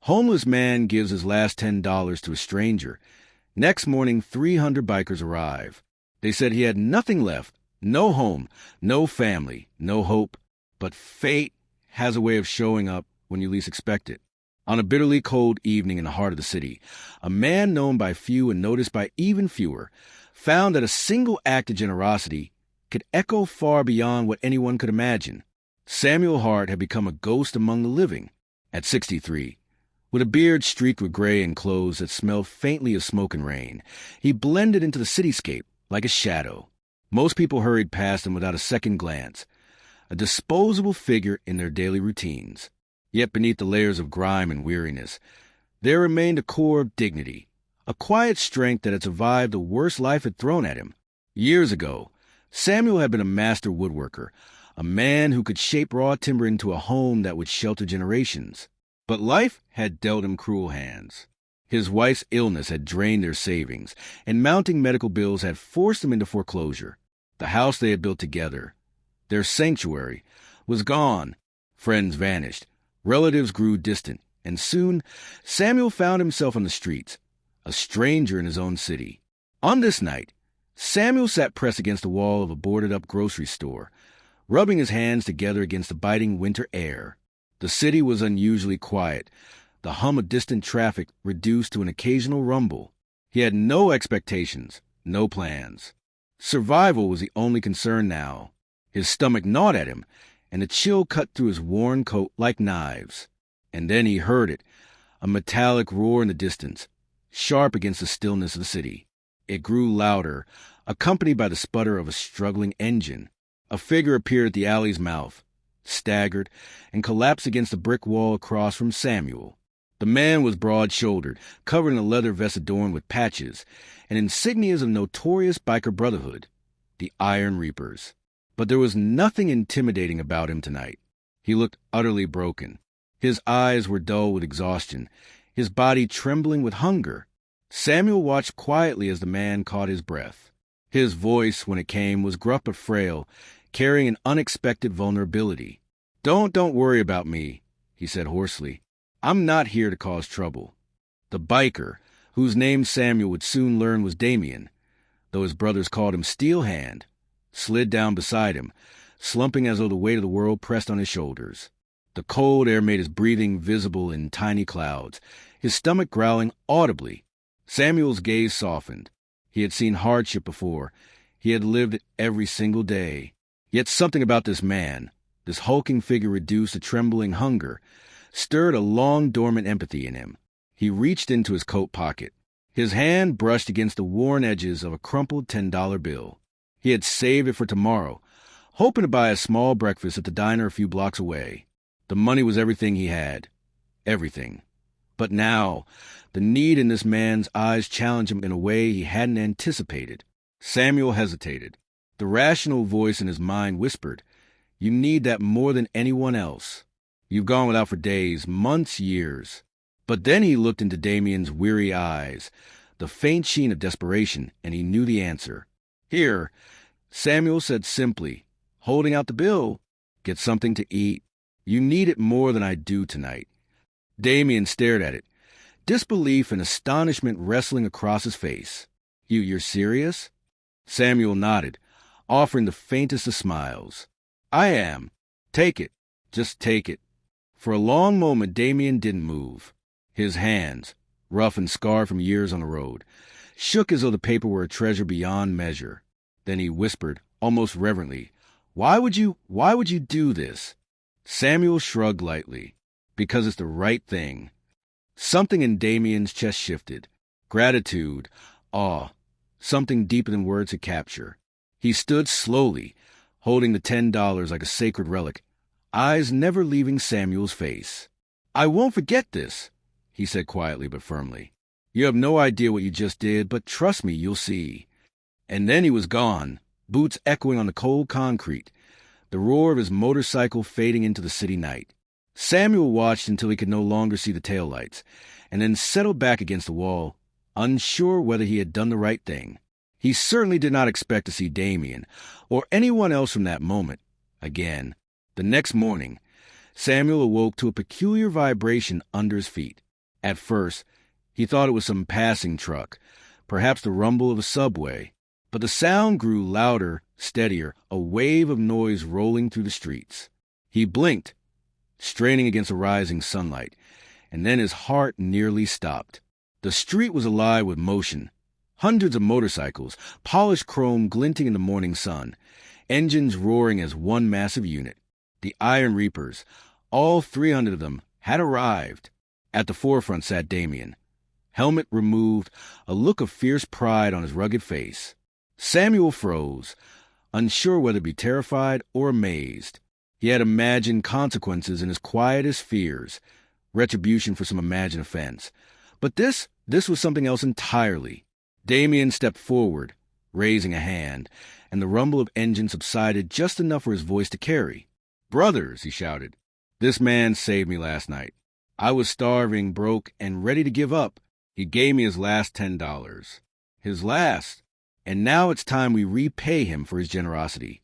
Homeless man gives his last $10 to a stranger. Next morning, 300 bikers arrive. They said he had nothing left, no home, no family, no hope. But fate has a way of showing up when you least expect it. On a bitterly cold evening in the heart of the city, a man known by few and noticed by even fewer found that a single act of generosity could echo far beyond what anyone could imagine. Samuel Hart had become a ghost among the living. At 63, with a beard streaked with gray and clothes that smelled faintly of smoke and rain, he blended into the cityscape like a shadow. Most people hurried past him without a second glance, a disposable figure in their daily routines. Yet beneath the layers of grime and weariness, there remained a core of dignity, a quiet strength that had survived the worst life had thrown at him. Years ago, Samuel had been a master woodworker, a man who could shape raw timber into a home that would shelter generations. But life had dealt him cruel hands. His wife's illness had drained their savings, and mounting medical bills had forced them into foreclosure. The house they had built together, their sanctuary, was gone. Friends vanished. Relatives grew distant, and soon Samuel found himself on the streets, a stranger in his own city. On this night, Samuel sat pressed against the wall of a boarded-up grocery store, rubbing his hands together against the biting winter air. The city was unusually quiet, the hum of distant traffic reduced to an occasional rumble. He had no expectations, no plans. Survival was the only concern now. His stomach gnawed at him, and the chill cut through his worn coat like knives. And then he heard it, a metallic roar in the distance, sharp against the stillness of the city. It grew louder, accompanied by the sputter of a struggling engine. A figure appeared at the alley's mouth, staggered, and collapsed against the brick wall across from Samuel. The man was broad-shouldered, covered in a leather vest adorned with patches and insignias of notorious biker brotherhood, the Iron Reapers. But there was nothing intimidating about him tonight. He looked utterly broken. His eyes were dull with exhaustion, his body trembling with hunger. Samuel watched quietly as the man caught his breath. His voice, when it came, was gruff but frail, carrying an unexpected vulnerability. Don't worry about me," he said hoarsely. "I'm not here to cause trouble." The biker, whose name Samuel would soon learn was Damien, though his brothers called him Steel Hand, slid down beside him, slumping as though the weight of the world pressed on his shoulders. The cold air made his breathing visible in tiny clouds, his stomach growling audibly. Samuel's gaze softened. He had seen hardship before. He had lived it every single day. Yet something about this man, this hulking figure reduced to trembling hunger, stirred a long-dormant empathy in him. He reached into his coat pocket. His hand brushed against the worn edges of a crumpled $10 bill. He had saved it for tomorrow, hoping to buy a small breakfast at the diner a few blocks away. The money was everything he had. Everything. But now, the need in this man's eyes challenged him in a way he hadn't anticipated. Samuel hesitated. The rational voice in his mind whispered, "You need that more than anyone else. You've gone without for days, months, years." But then he looked into Damien's weary eyes, the faint sheen of desperation, and he knew the answer. "Here," Samuel said simply, holding out the bill. "Get something to eat. You need it more than I do tonight." Damien stared at it, disbelief and astonishment wrestling across his face. You're serious?" Samuel nodded, offering the faintest of smiles. "I am. Take it. Just take it." For a long moment, Damien didn't move. His hands, rough and scarred from years on the road, shook as though the paper were a treasure beyond measure. Then he whispered, almost reverently, Why would you do this?" Samuel shrugged lightly. "Because it's the right thing." Something in Damien's chest shifted. Gratitude, awe, something deeper than words could capture. He stood slowly, holding the $10 like a sacred relic, eyes never leaving Samuel's face. "I won't forget this," he said quietly but firmly. "You have no idea what you just did, but trust me, you'll see." And then he was gone, boots echoing on the cold concrete, the roar of his motorcycle fading into the city night. Samuel watched until he could no longer see the taillights, and then settled back against the wall, unsure whether he had done the right thing. He certainly did not expect to see Damien, or anyone else from that moment, again. The next morning, Samuel awoke to a peculiar vibration under his feet. At first, he thought it was some passing truck, perhaps the rumble of a subway. But the sound grew louder, steadier, a wave of noise rolling through the streets. He blinked, straining against the rising sunlight, and then his heart nearly stopped. The street was alive with motion. Hundreds of motorcycles, polished chrome glinting in the morning sun, engines roaring as one massive unit. The Iron Reapers, all 300 of them, had arrived. At the forefront sat Damien, helmet removed, a look of fierce pride on his rugged face. Samuel froze, unsure whether to be terrified or amazed. He had imagined consequences in his quietest fears, retribution for some imagined offense. But this was something else entirely. Damien stepped forward, raising a hand, and the rumble of engine subsided just enough for his voice to carry. "Brothers," he shouted, "this man saved me last night. I was starving, broke, and ready to give up. He gave me his last $10. His last. And now it's time we repay him for his generosity."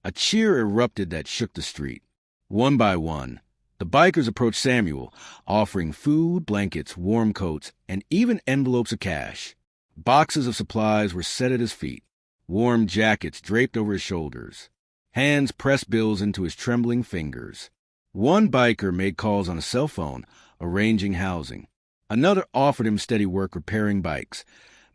A cheer erupted that shook the street. One by one, the bikers approached Samuel, offering food, blankets, warm coats, and even envelopes of cash. Boxes of supplies were set at his feet, warm jackets draped over his shoulders. Hands pressed bills into his trembling fingers. One biker made calls on a cell phone, arranging housing. Another offered him steady work repairing bikes.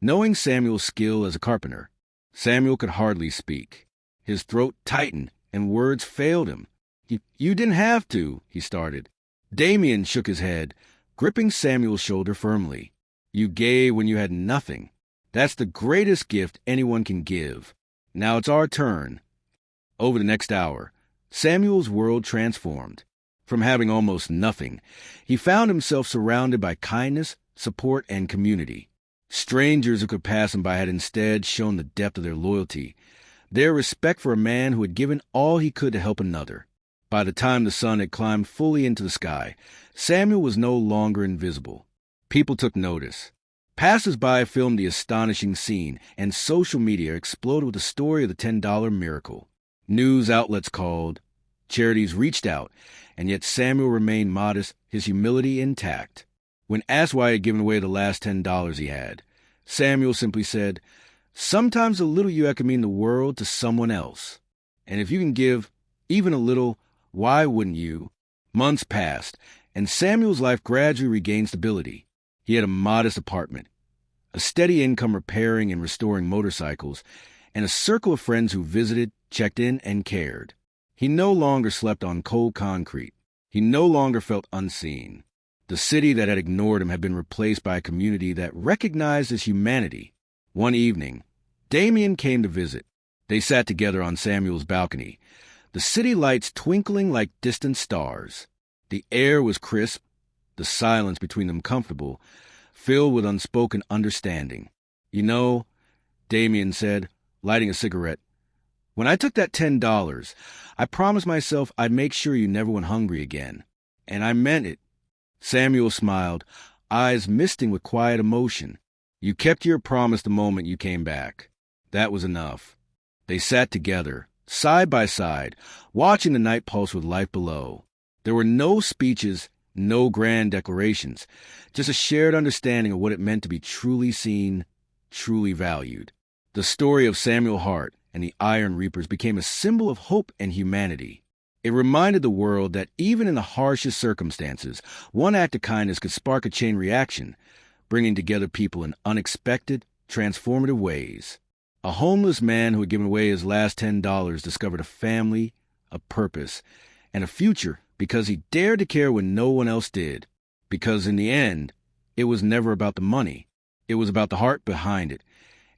Knowing Samuel's skill as a carpenter, Samuel could hardly speak. His throat tightened, and words failed him. You didn't have to," he started. Damien shook his head, gripping Samuel's shoulder firmly. "You gave when you had nothing. That's the greatest gift anyone can give. Now it's our turn." Over the next hour, Samuel's world transformed. From having almost nothing, he found himself surrounded by kindness, support, and community. Strangers who could pass him by had instead shown the depth of their loyalty, their respect for a man who had given all he could to help another. By the time the sun had climbed fully into the sky, Samuel was no longer invisible. People took notice. Passers-by filmed the astonishing scene, and social media exploded with the story of the $10 miracle. News outlets called, charities reached out, and yet Samuel remained modest, his humility intact. When asked why he had given away the last $10 he had, Samuel simply said, "Sometimes a little you can mean the world to someone else. And if you can give even a little, why wouldn't you?" Months passed, and Samuel's life gradually regained stability. He had a modest apartment, a steady income repairing and restoring motorcycles, and a circle of friends who visited, checked in, and cared. He no longer slept on cold concrete. He no longer felt unseen. The city that had ignored him had been replaced by a community that recognized his humanity. One evening, Damien came to visit. They sat together on Samuel's balcony, the city lights twinkling like distant stars. The air was crisp, the silence between them comfortable, filled with unspoken understanding. "You know," Damien said, lighting a cigarette, "when I took that $10, I promised myself I'd make sure you never went hungry again. And I meant it." Samuel smiled, eyes misting with quiet emotion. "You kept your promise the moment you came back. That was enough." They sat together, side by side, watching the night pulse with life below. There were no speeches, no grand declarations, just a shared understanding of what it meant to be truly seen, truly valued. The story of Samuel Hart and the Iron Reapers became a symbol of hope and humanity. It reminded the world that even in the harshest circumstances, one act of kindness could spark a chain reaction, bringing together people in unexpected, transformative ways. A homeless man who had given away his last $10 discovered a family, a purpose, and a future because he dared to care when no one else did. Because in the end, it was never about the money. It was about the heart behind it,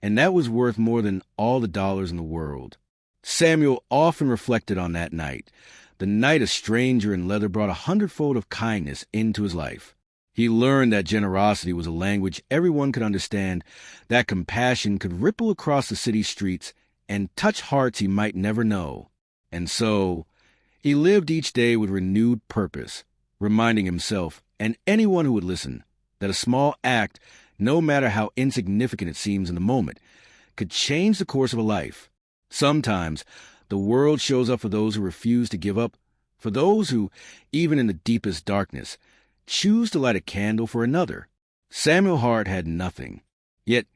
and that was worth more than all the dollars in the world. Samuel often reflected on that night, the night a stranger in leather brought 100-fold of kindness into his life. He learned that generosity was a language everyone could understand, that compassion could ripple across the city streets and touch hearts he might never know. And so, he lived each day with renewed purpose, reminding himself, and anyone who would listen, that a small act, no matter how insignificant it seems in the moment, could change the course of a life. Sometimes, the world shows up for those who refuse to give up, for those who, even in the deepest darkness, choose to light a candle for another. Samuel Hart had nothing. Yet,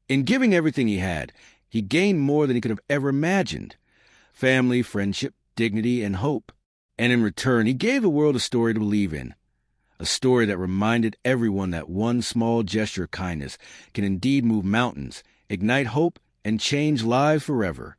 in giving everything he had, he gained more than he could have ever imagined: family, friendship, dignity, and hope. And in return, he gave the world a story to believe in, a story that reminded everyone that one small gesture of kindness can indeed move mountains, ignite hope, and change lives forever.